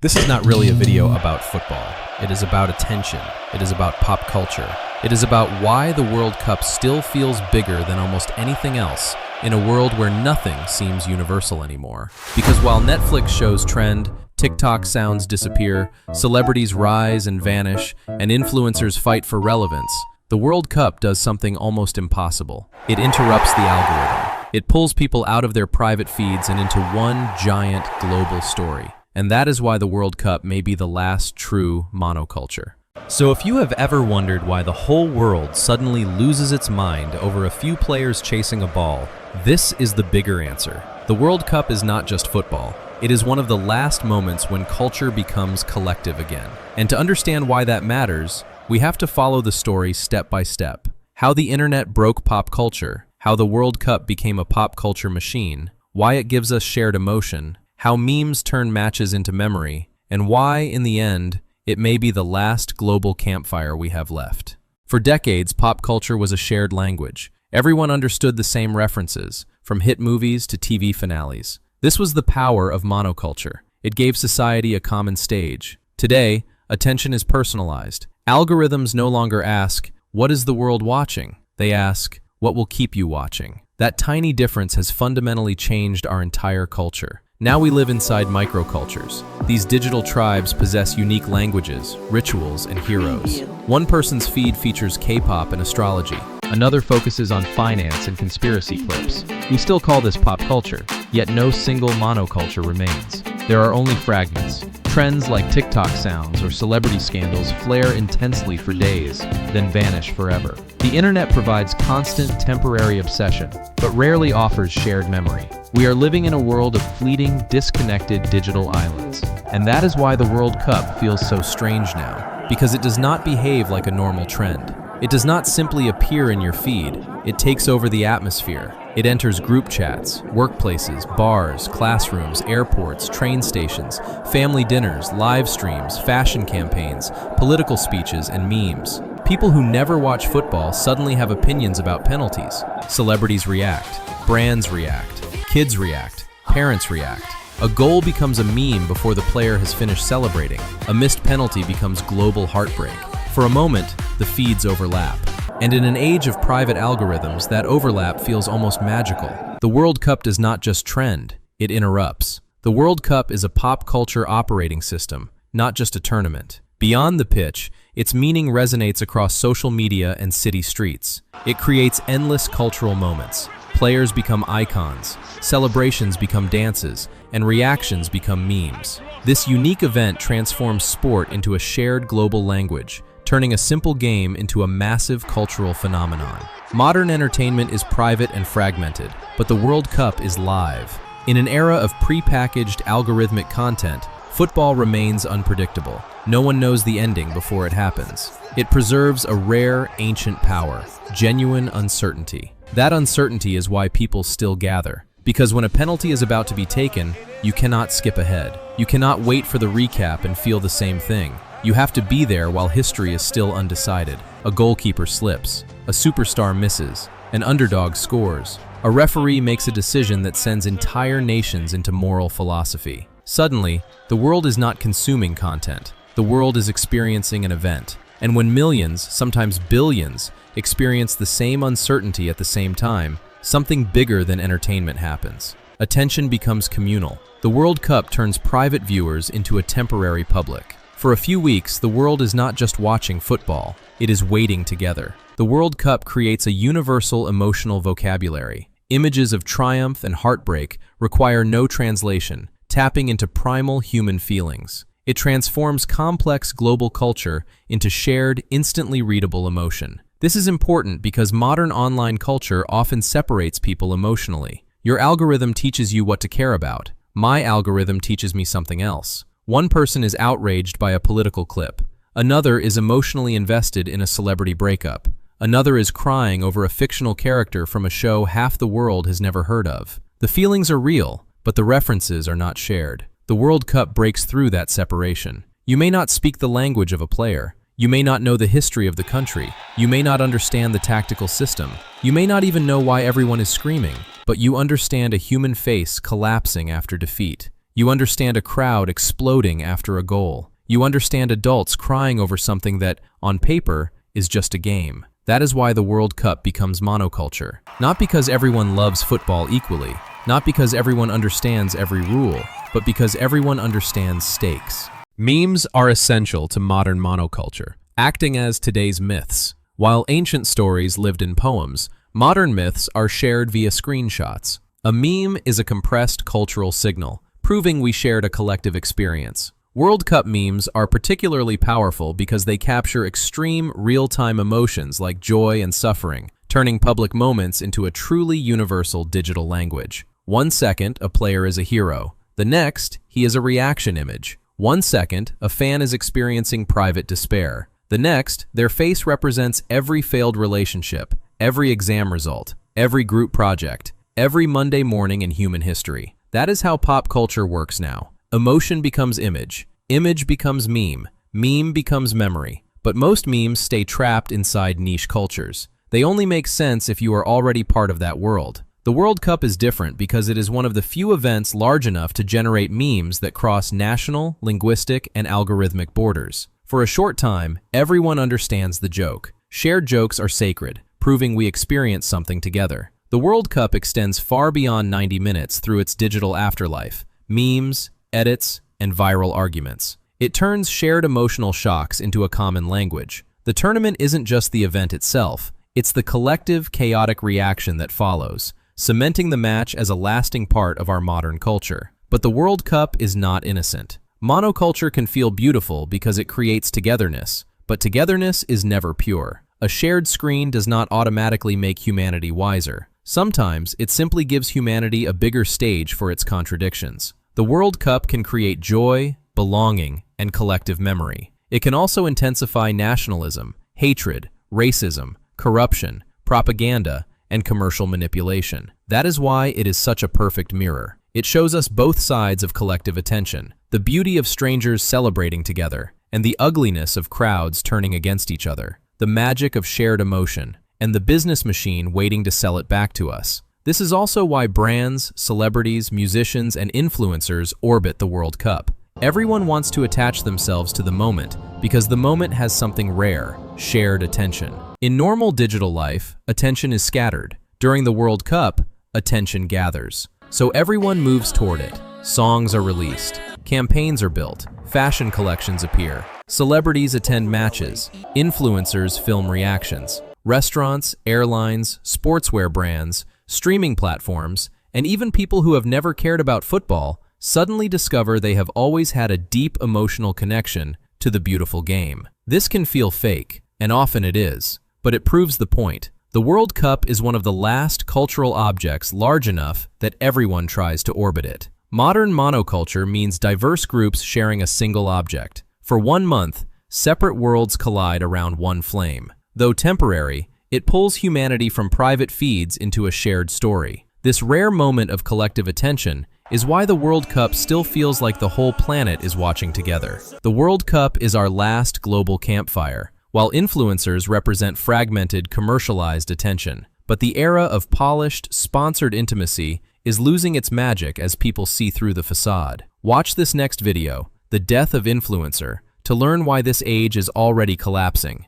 This is not really a video about football. It is about attention. It is about pop culture. It is about why the World Cup still feels bigger than almost anything else in a world where nothing seems universal anymore. Because while Netflix shows trend, TikTok sounds disappear, celebrities rise and vanish, and influencers fight for relevance, the World Cup does something almost impossible. It interrupts the algorithm. It pulls people out of their private feeds and into one giant global story. And that is why the World Cup may be the last true monoculture. So if you have ever wondered why the whole world suddenly loses its mind over a few players chasing a ball, this is the bigger answer. The World Cup is not just football. It is one of the last moments when culture becomes collective again. And to understand why that matters, we have to follow the story step by step. How the internet broke pop culture, how the World Cup became a pop culture machine, why it gives us shared emotion, how memes turn matches into memory, and why, in the end, it may be the last global campfire we have left. For decades, pop culture was a shared language. Everyone understood the same references, from hit movies to TV finales. This was the power of monoculture. It gave society a common stage. Today, attention is personalized. Algorithms no longer ask, "What is the world watching?" They ask, "What will keep you watching?" That tiny difference has fundamentally changed our entire culture. Now we live inside microcultures. These digital tribes possess unique languages, rituals, and heroes. One person's feed features K-pop and astrology. Another focuses on finance and conspiracy clips. We still call this pop culture, yet no single monoculture remains. There are only fragments. Trends like TikTok sounds or celebrity scandals flare intensely for days, then vanish forever. The internet provides constant temporary obsession, but rarely offers shared memory. We are living in a world of fleeting, disconnected digital islands. And that is why the World Cup feels so strange now, because it does not behave like a normal trend. It does not simply appear in your feed. It takes over the atmosphere. It enters group chats, workplaces, bars, classrooms, airports, train stations, family dinners, live streams, fashion campaigns, political speeches, and memes. People who never watch football suddenly have opinions about penalties. Celebrities react. Brands react. Kids react. Parents react. A goal becomes a meme before the player has finished celebrating. A missed penalty becomes global heartbreak. For a moment, the feeds overlap. And in an age of private algorithms, that overlap feels almost magical. The World Cup does not just trend, it interrupts. The World Cup is a pop culture operating system, not just a tournament. Beyond the pitch, its meaning resonates across social media and city streets. It creates endless cultural moments. Players become icons, celebrations become dances, and reactions become memes. This unique event transforms sport into a shared global language, turning a simple game into a massive cultural phenomenon. Modern entertainment is private and fragmented, but the World Cup is live. In an era of pre-packaged algorithmic content, football remains unpredictable. No one knows the ending before it happens. It preserves a rare, ancient power, genuine uncertainty. That uncertainty is why people still gather. Because when a penalty is about to be taken, you cannot skip ahead. You cannot wait for the recap and feel the same thing. You have to be there while history is still undecided. A goalkeeper slips. A superstar misses. An underdog scores. A referee makes a decision that sends entire nations into moral philosophy. Suddenly, the world is not consuming content. The world is experiencing an event. And when millions, sometimes billions, experience the same uncertainty at the same time, something bigger than entertainment happens. Attention becomes communal. The World Cup turns private viewers into a temporary public. For a few weeks, the world is not just watching football, it is waiting together. The World Cup creates a universal emotional vocabulary. Images of triumph and heartbreak require no translation, tapping into primal human feelings. It transforms complex global culture into shared, instantly readable emotion. This is important because modern online culture often separates people emotionally. Your algorithm teaches you what to care about. My algorithm teaches me something else. One person is outraged by a political clip. Another is emotionally invested in a celebrity breakup. Another is crying over a fictional character from a show half the world has never heard of. The feelings are real, but the references are not shared. The World Cup breaks through that separation. You may not speak the language of a player. You may not know the history of the country. You may not understand the tactical system. You may not even know why everyone is screaming, but you understand a human face collapsing after defeat. You understand a crowd exploding after a goal. You understand adults crying over something that, on paper, is just a game. That is why the World Cup becomes monoculture. Not because everyone loves football equally, not because everyone understands every rule, but because everyone understands stakes. Memes are essential to modern monoculture, acting as today's myths. While ancient stories lived in poems, modern myths are shared via screenshots. A meme is a compressed cultural signal, proving we shared a collective experience. World Cup memes are particularly powerful because they capture extreme, real-time emotions like joy and suffering, turning public moments into a truly universal digital language. 1 second, a player is a hero. The next, he is a reaction image. 1 second, a fan is experiencing private despair. The next, their face represents every failed relationship, every exam result, every group project, every Monday morning in human history. That is how pop culture works now. Emotion becomes image. Image becomes meme. Meme becomes memory. But most memes stay trapped inside niche cultures. They only make sense if you are already part of that world. The World Cup is different because it is one of the few events large enough to generate memes that cross national, linguistic, and algorithmic borders. For a short time, everyone understands the joke. Shared jokes are sacred, proving we experience something together. The World Cup extends far beyond 90 minutes through its digital afterlife. Memes, edits, and viral arguments. It turns shared emotional shocks into a common language. The tournament isn't just the event itself, it's the collective, chaotic reaction that follows, cementing the match as a lasting part of our modern culture. But the World Cup is not innocent. Monoculture can feel beautiful because it creates togetherness, but togetherness is never pure. A shared screen does not automatically make humanity wiser. Sometimes it simply gives humanity a bigger stage for its contradictions. The World Cup can create joy, belonging, and collective memory. It can also intensify nationalism, hatred, racism, corruption, propaganda, and commercial manipulation. That is why it is such a perfect mirror. It shows us both sides of collective attention, the beauty of strangers celebrating together, and the ugliness of crowds turning against each other, the magic of shared emotion, and the business machine waiting to sell it back to us. This is also why brands, celebrities, musicians, and influencers orbit the World Cup. Everyone wants to attach themselves to the moment because the moment has something rare, shared attention. In normal digital life, attention is scattered. During the World Cup, attention gathers. So everyone moves toward it. Songs are released. Campaigns are built. Fashion collections appear. Celebrities attend matches. Influencers film reactions. Restaurants, airlines, sportswear brands, streaming platforms, and even people who have never cared about football suddenly discover they have always had a deep emotional connection to the beautiful game. This can feel fake, and often it is, but it proves the point. The World Cup is one of the last cultural objects large enough that everyone tries to orbit it. Modern monoculture means diverse groups sharing a single object. For 1 month, separate worlds collide around one flame. Though temporary, it pulls humanity from private feeds into a shared story. This rare moment of collective attention is why the World Cup still feels like the whole planet is watching together. The World Cup is our last global campfire, while influencers represent fragmented, commercialized attention. But the era of polished, sponsored intimacy is losing its magic as people see through the facade. Watch this next video, The Death of Influencer, to learn why this age is already collapsing.